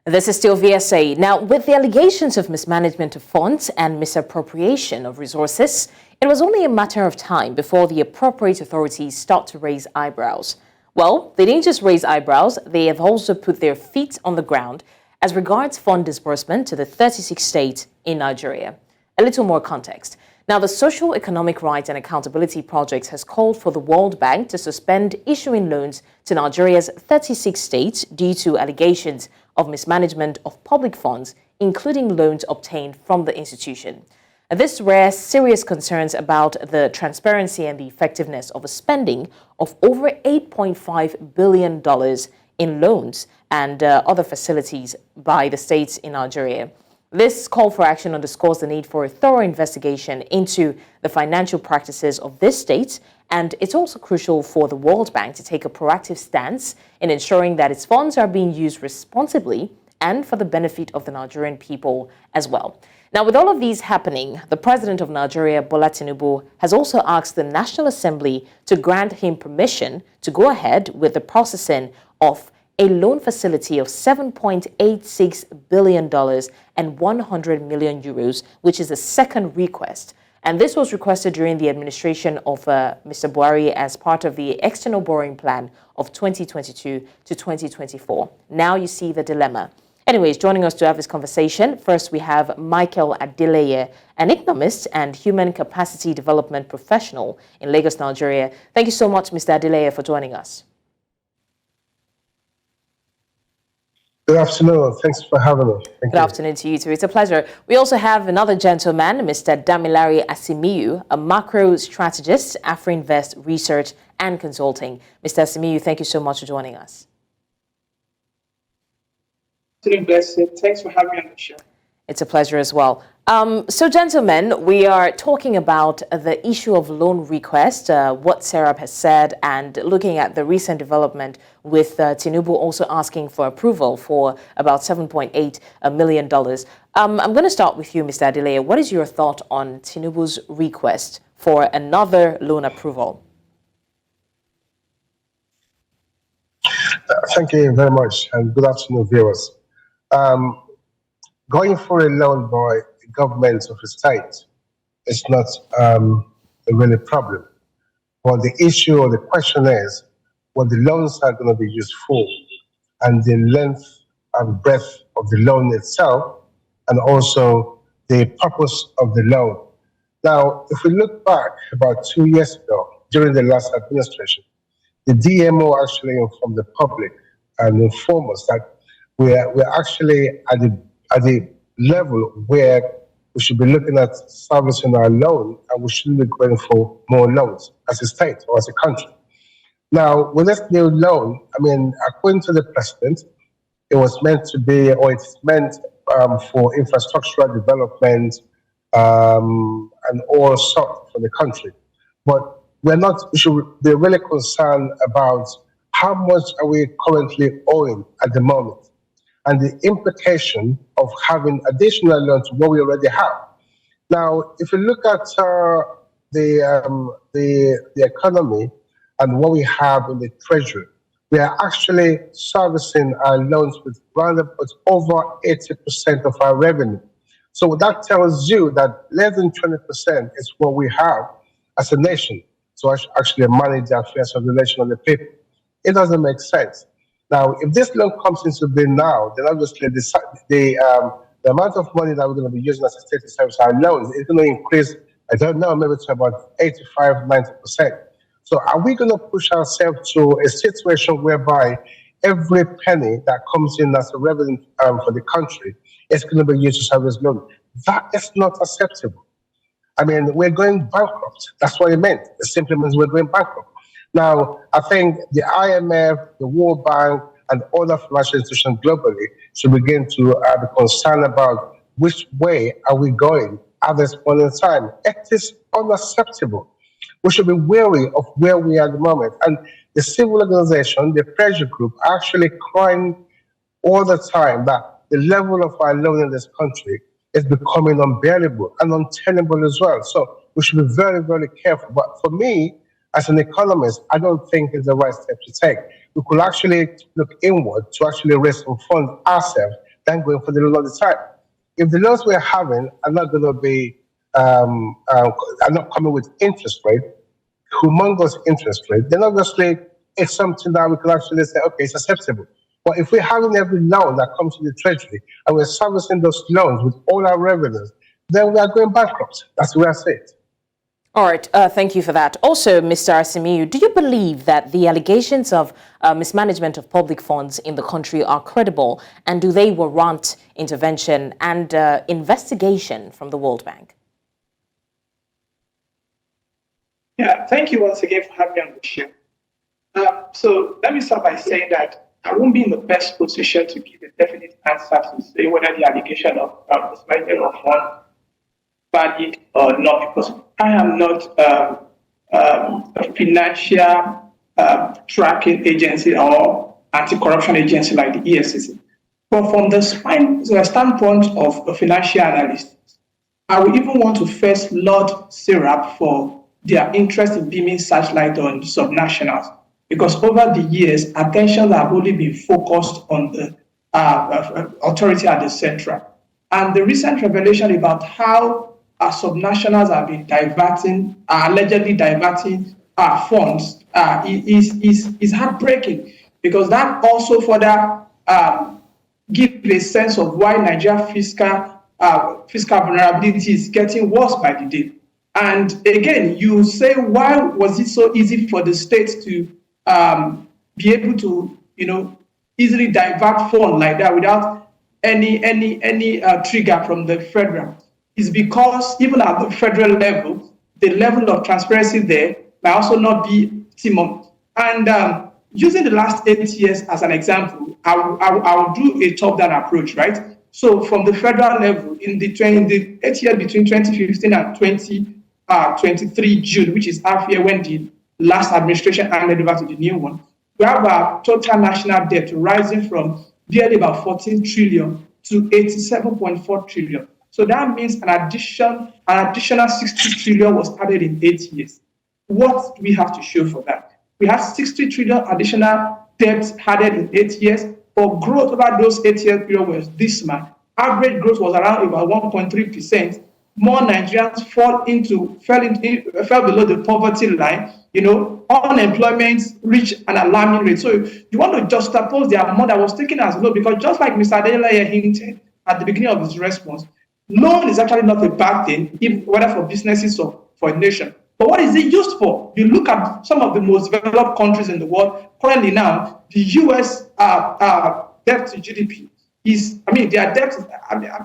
This is still VSA. Now, with the allegations of mismanagement of funds and misappropriation of resources, it was only a matter of time before the appropriate authorities start to raise eyebrows. Well, they didn't just raise eyebrows, they have also put their feet on the ground as regards fund disbursement to the 36 states in Nigeria. A little more context. Now, the Social Economic Rights and Accountability Project has called for the World Bank to suspend issuing loans to Nigeria's 36 states due to allegations of mismanagement of public funds, including loans obtained from the institution. This raised serious concerns about the transparency and the effectiveness of a spending of over $8.5 billion in loans and other facilities by the states in Nigeria. This call for action underscores the need for a thorough investigation into the financial practices of this state, and it's also crucial for the World Bank to take a proactive stance in ensuring that its funds are being used responsibly and for the benefit of the Nigerian people as well. Now, with all of these happening, the President of Nigeria, Bola Tinubu, has also asked the National Assembly to grant him permission to go ahead with the processing of a loan facility of $7.86 billion and 100 million euros, which is the second request. And this was requested during the administration of Mr. Buhari as part of the external borrowing plan of 2022 to 2024. Now you see the dilemma. Anyways, joining us to have this conversation, first we have Michael Adeleye, an economist and human capacity development professional in Lagos, Nigeria. Thank you so much, Mr. Adeleye, for joining us. Good afternoon. Thanks for having me. Good afternoon to you too. It's a pleasure. We also have another gentleman, Mr. Damilare Asimiyu, a macro strategist, Afrinvest Research and Consulting. Mr. Asimiyu, thank you so much for joining us. Thanks for having me on the show. It's a pleasure as well. So, gentlemen, we are talking about the issue of loan request, what SERAP has said, and looking at the recent development with Tinubu also asking for approval for about $7.8 million. I'm going to start with you, Mr. Adeleye. What is your thought on Tinubu's request for another loan approval? Thank you very much, and good afternoon, viewers. Going for a loan by the government of a state is not a really problem. But the issue or the question is what the loans are going to be used for, and the length and breadth of the loan itself, and also the purpose of the loan. Now, if we look back about 2 years ago, during the last administration, the DMO actually informed the public and informed us that we're actually at the level where we should be looking at servicing our loan, and we shouldn't be going for more loans as a state or as a country. Now, with this new loan, I mean, according to the president, it was meant to be, or it's meant for infrastructural development and all sorts for the country. But we should be really concerned about how much are we currently owing at the moment, and the implication of having additional loans to what we already have. Now, if you look at the economy and what we have in the treasury, we are actually servicing our loans with over 80% of our revenue. So that tells you that less than 20% is what we have as a nation to actually manage the affairs of the nation and the people. It doesn't make sense. Now, if this loan comes into being now, then obviously the amount of money that we're going to be using as a state to service our loans is going to increase, I don't know, maybe to about 85, 90%. So are we going to push ourselves to a situation whereby every penny that comes in as a revenue for the country is going to be used to service loans? That is not acceptable. I mean, we're going bankrupt. That's what it meant. It simply means we're going bankrupt. Now, I think the IMF, the World Bank, and other financial institutions globally should begin to be concerned about which way are we going at this point in time. It is unacceptable. We should be wary of where we are at the moment. And the civil organization, the pressure group, are actually crying all the time that the level of our loan in this country is becoming unbearable and untenable as well. So we should be very, very careful. But for me, as an economist, I don't think it's the right step to take. We could actually look inward to actually raise some funds ourselves than going for the loan all the time. If the loans we're having are not going to be, are not coming with interest rate, humongous interest rate, then obviously it's something that we can actually say, okay, it's acceptable. But if we're having every loan that comes to the Treasury and we're servicing those loans with all our revenues, then we are going bankrupt. That's the way I say it. All right, thank you for that. Also, Mr. Asimiyu, do you believe that the allegations of mismanagement of public funds in the country are credible, and do they warrant intervention and investigation from the World Bank? Yeah, thank you once again for having me on the show. So let me start by saying that I won't be in the best position to give a definite answer to say whether the allegation of mismanagement of funds valid or not, because I am not a financial tracking agency or anti-corruption agency like the EFCC. But from the standpoint of a financial analyst, I would even want to first laud SERAP for their interest in beaming searchlight on subnationals, because over the years, attention have only been focused on the authority at the central. And the recent revelation about how subnationals have been allegedly diverting funds is heartbreaking, because that also further gives a sense of why Nigeria's fiscal vulnerability is getting worse by the day. And again, you say, why was it so easy for the states to be able to, easily divert funds like that without any trigger from the federal? Is because even at the federal level, the level of transparency there might also not be optimum. And using the last 8 years as an example, I will do a top-down approach, right? So from the federal level, in the 8 years between 2015 and 2023 June, which is half year when the last administration handed over to the new one, we have our total national debt rising from barely about 14 trillion to 87.4 trillion. So that means an additional 60 trillion was added in 8 years. What do we have to show for that? We have 60 trillion additional debt added in 8 years, but growth over those 8 year period was dismal. Average growth was around about 1.3%. More Nigerians fell below the poverty line. Unemployment reached an alarming rate. So you want to juxtapose the amount that was taken as low, because just like Mr. Adeleye hinted at the beginning of his response, loan is actually not a bad thing, whether for businesses or for a nation. But what is it used for? You look at some of the most developed countries in the world. Currently now, the U.S. Debt to GDP their debt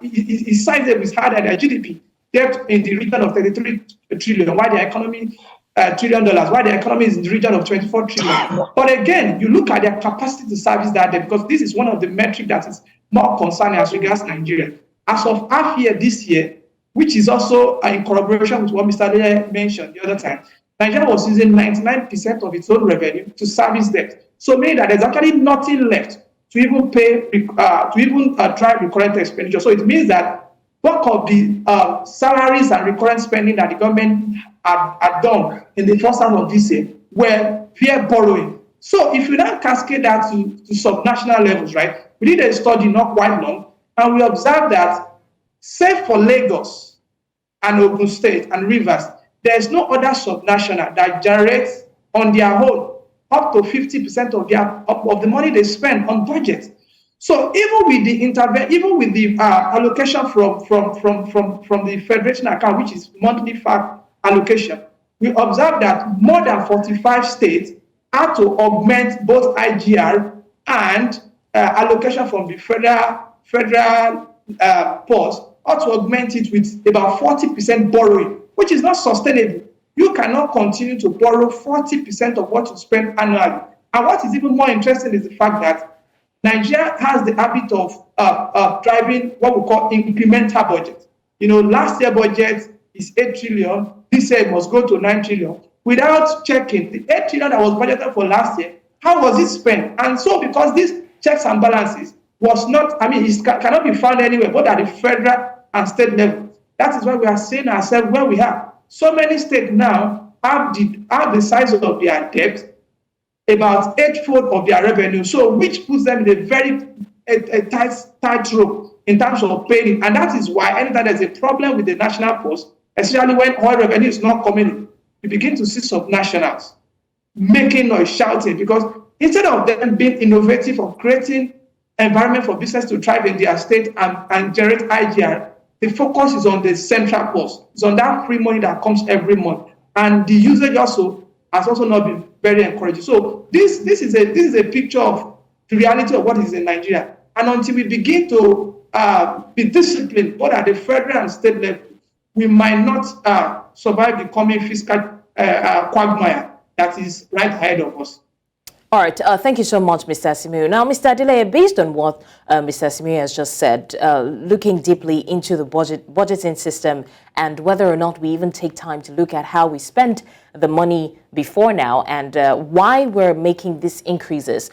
is sizable, is higher than their GDP. Debt in the region of 33 trillion, while the economy $1 trillion, while the economy is in the region of 24 trillion. But again, you look at their capacity to service that debt, because this is one of the metrics that is more concerning as regards Nigeria. As of half year this year, which is also in corroboration with what Mr. Adeleye mentioned the other time, Nigeria was using 99% of its own revenue to service debt. So meaning that there's actually nothing left to even drive recurrent expenditure. So it means that bulk of the salaries and recurrent spending that the government had done in the first half of this year were via borrowing. So if you now cascade that to subnational levels, right? We did a study not quite long, and we observed that, save for Lagos and Ogun State and Rivers, there is no other subnational that generates on their own up to 50% of the money they spend on budget. So even with the allocation from the federation account, which is monthly fact allocation, we observed that more than 45 states had to augment both IGR and allocation from the federal purse, or to augment it with about 40% borrowing, which is not sustainable. You cannot continue to borrow 40% of what you spend annually. And what is even more interesting is the fact that Nigeria has the habit of driving what we call incremental budget. Last year budget is 8 trillion. This year it must go to 9 trillion. Without checking the 8 trillion that was budgeted for last year, how was it spent? And so because these checks and balances was not, it cannot be found anywhere, both at the federal and state level. That is why we are seeing ourselves where we are. So many states now have the size of their debt about 8-fold of their revenue, so which puts them in a very a tightrope in terms of paying. And that is why anytime there's a problem with the national post, especially when oil revenue is not coming in, you begin to see subnationals making noise, shouting, because instead of them being innovative or creating environment for business to thrive in their state and generate IGR, the focus is on the central post. It's on that free money that comes every month. And the usage also has also not been very encouraging. So this is a picture of the reality of what is in Nigeria. And until we begin to be disciplined, both at the federal and state level, we might not survive the coming fiscal quagmire that is right ahead of us. All right. Thank you so much, Mr. Asimiyu. Now, Mr. Adeleye, based on what Mr. Asimiyu has just said, looking deeply into the budgeting system and whether or not we even take time to look at how we spent the money before now and why we're making these increases,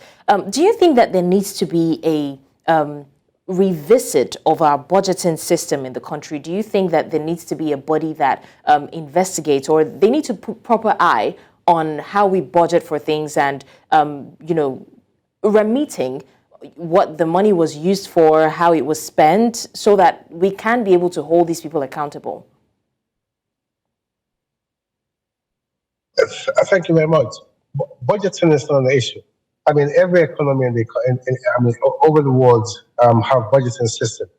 do you think that there needs to be a revisit of our budgeting system in the country? Do you think that there needs to be a body that investigates, or they need to put proper eye on how we budget for things and, remitting what the money was used for, how it was spent, so that we can be able to hold these people accountable? Thank you very much. Budgeting is not an issue. I mean, every economy over the world have budgeting system,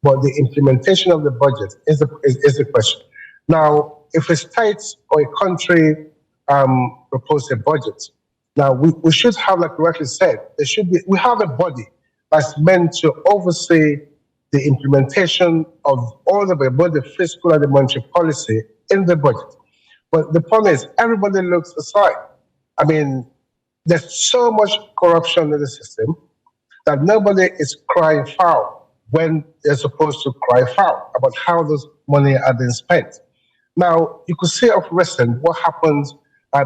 but the implementation of the budget is the question. Now, if a state or a country propose a budget, now we should have, like you rightly said, we have a body that's meant to oversee the implementation of all both the fiscal and the monetary policy in the budget. But the problem is everybody looks aside. I mean, there's so much corruption in the system that nobody is crying foul when they're supposed to cry foul about how those money are being spent. Now, you could see of recent what happens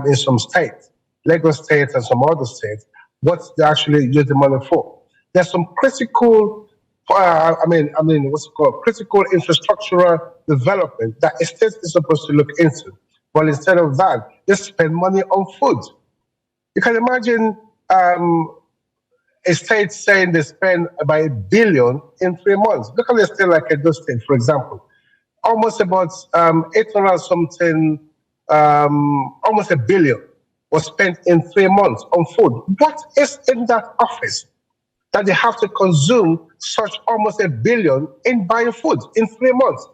in some states, Lagos State and some other states, what they actually use the money for. There's some critical, what's it called, critical infrastructural development that a state is supposed to look into. But instead of that, they spend money on food. You can imagine a state saying they spend about $1 billion in 3 months. Look at a state like Edo State, for example. Almost about 800 something, almost $1 billion was spent in 3 months on food. What is in that office that they have to consume such almost $1 billion in buying food in 3 months?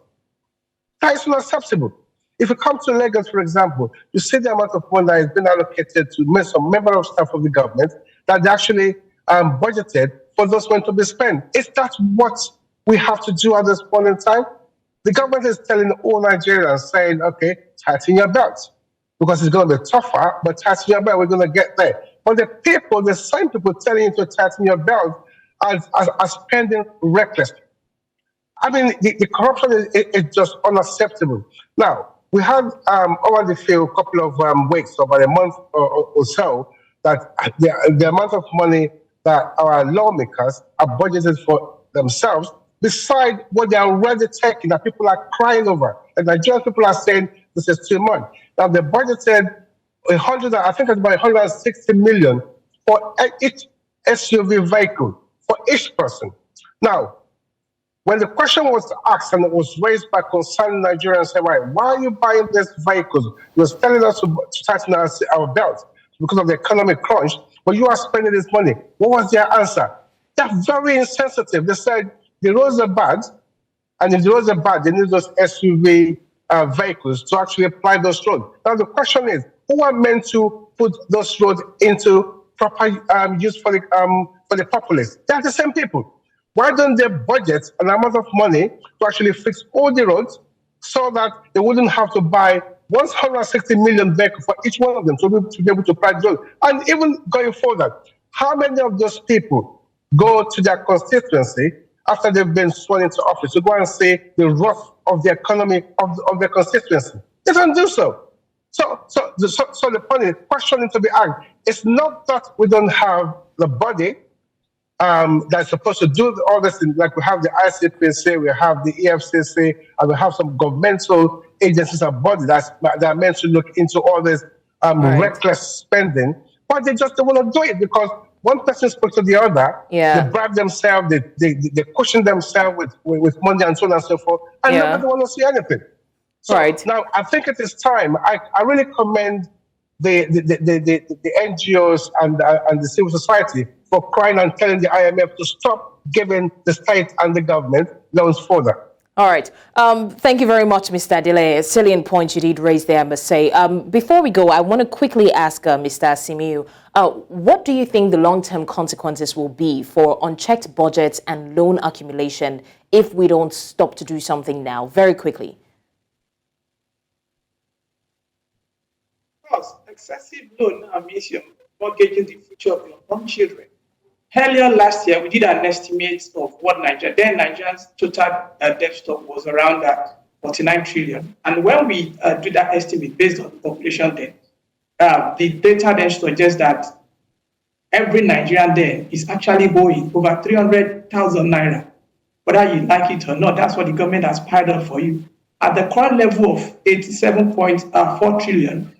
That is not acceptable. If you come to Lagos, for example, you see the amount of money that has been allocated to some member of staff of the government that they actually budgeted for those money to be spent. Is that what we have to do at this point in time? The government is telling all Nigerians, saying, okay, tighten your belts, because it's going to be tougher, but tighten your belt, we're going to get there. But the same people telling you to tighten your belt are spending recklessly. I mean, the corruption is just unacceptable. Now, we had over the couple of weeks, about a month or so, that the amount of money that our lawmakers are budgeted for themselves, beside what they are already taking, that people are crying over. And Nigerian people are saying this is too much. Now, they budgeted I think it's about 160 million for each SUV vehicle, for each person. Now, when the question was asked and it was raised by concerned Nigerians, saying, why are you buying these vehicles? You're telling us to tighten our belts because of the economic crunch, but you are spending this money. What was their answer? They're very insensitive. They said the roads are bad, and if the roads are bad, they need those SUV vehicles to actually apply those roads. Now the question is, who are meant to put those roads into proper use for the populace? They are the same people. Why don't they budget an amount of money to actually fix all the roads so that they wouldn't have to buy 160 million vehicles for each one of them to be able to apply the road? And even going further, how many of those people go to their constituency after they've been sworn into office to go and see the wrath of the economy of their constituency? They don't do so. So the point is, question to be asked, it's not that we don't have the body that's supposed to do all this thing, like we have the ICPC, we have the EFCC, and we have some governmental agencies and bodies that are meant to look into all this reckless spending, but they just don't want to do it because one person spoke to the other, Yeah. they bribe themselves, they cushion themselves with money and so on and so forth, and Yeah. nobody want to see anything. So Right. now I think it is time. I really commend the NGOs and the civil society for crying and telling the IMF to stop giving the state and the government loans further. All right. Thank you very much, Mr. Adeleye. A salient point you did raise there, I must say. Before we go, I want to quickly ask Mr. Asimiyu, what do you think the long-term consequences will be for unchecked budgets and loan accumulation if we don't stop to do something now? Very quickly. Of course, excessive loan now means you're mortgaging the future of your own children. Earlier last year, we did an estimate of what Nigeria's total debt stock was around 49 trillion. And when we do that estimate based on the population then, the data then suggests that every Nigerian then is actually owing over 300,000 naira. Whether you like it or not, that's what the government has piled up for you. At the current level of 87.4 trillion,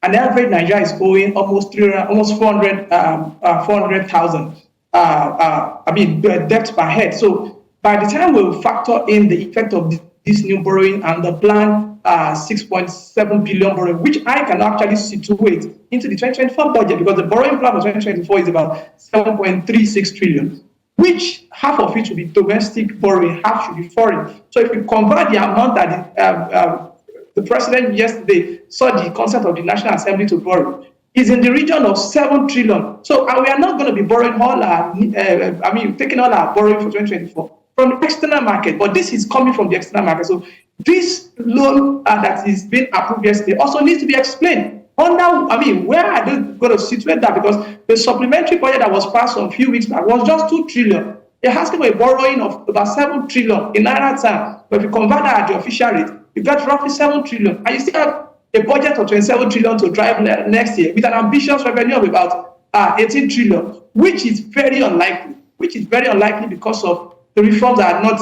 an average Nigeria is owing almost 400,000. Debt per head. So by the time we factor in the effect of this new borrowing and the planned 6.7 billion borrowing, which I can actually situate into the 2024 budget, because the borrowing plan for 2024 is about 7.36 trillion, which half of it will be domestic borrowing, half should be foreign. So if we convert the amount that the president yesterday saw the concept of the National Assembly to borrow, is in the region of 7 trillion. So we are not going to be borrowing all our, taking all our borrowing for 2024 from the external market, but this is coming from the external market. So this loan that is being approved yesterday also needs to be explained. Where are they going to situate that? Because the supplementary budget that was passed a few weeks back was just 2 trillion. It has to be a borrowing of about 7 trillion in naira terms. But if you convert that at the official rate, you get roughly 7 trillion. And you still have a budget of 27 trillion to drive next year with an ambitious revenue of about 18 trillion, which is very unlikely. Because of the reforms that are not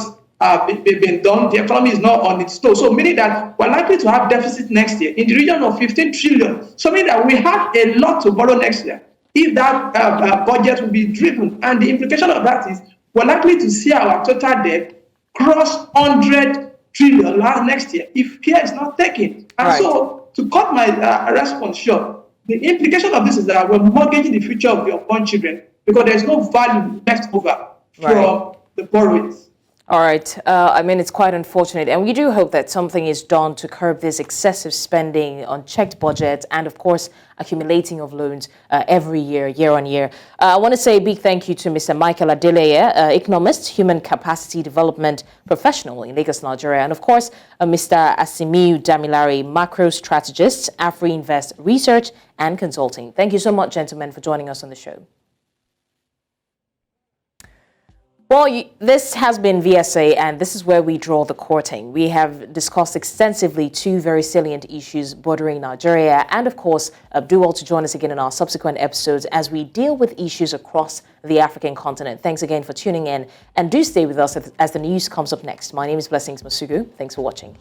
been done. The economy is not on its toes. So meaning that we're likely to have deficit next year in the region of 15 trillion. So meaning that we have a lot to borrow next year if that budget will be driven. And the implication of that is we're likely to see our total debt cross 100 trillion next year if care is not taken. And so, to cut my response short, the implication of this is that we're mortgaging the future of your own children because there's no value left over from the borrowings. All right. It's quite unfortunate. And we do hope that something is done to curb this excessive spending, unchecked budget, and, of course, accumulating of loans every year, year on year. I want to say a big thank you to Mr. Michael Adeleye, Economist, Human Capacity Development Professional in Lagos, Nigeria. And, of course, Mr. Asimiyu Damilare, Macro Strategist, Afrinvest Research and Consulting. Thank you so much, gentlemen, for joining us on the show. Well, this has been VSA, and this is where we draw the curtain. We have discussed extensively two very salient issues bordering Nigeria, and of course, do well to join us again in our subsequent episodes as we deal with issues across the African continent. Thanks again for tuning in, and do stay with us as the news comes up next. My name is Blessings Mosugu. Thanks for watching.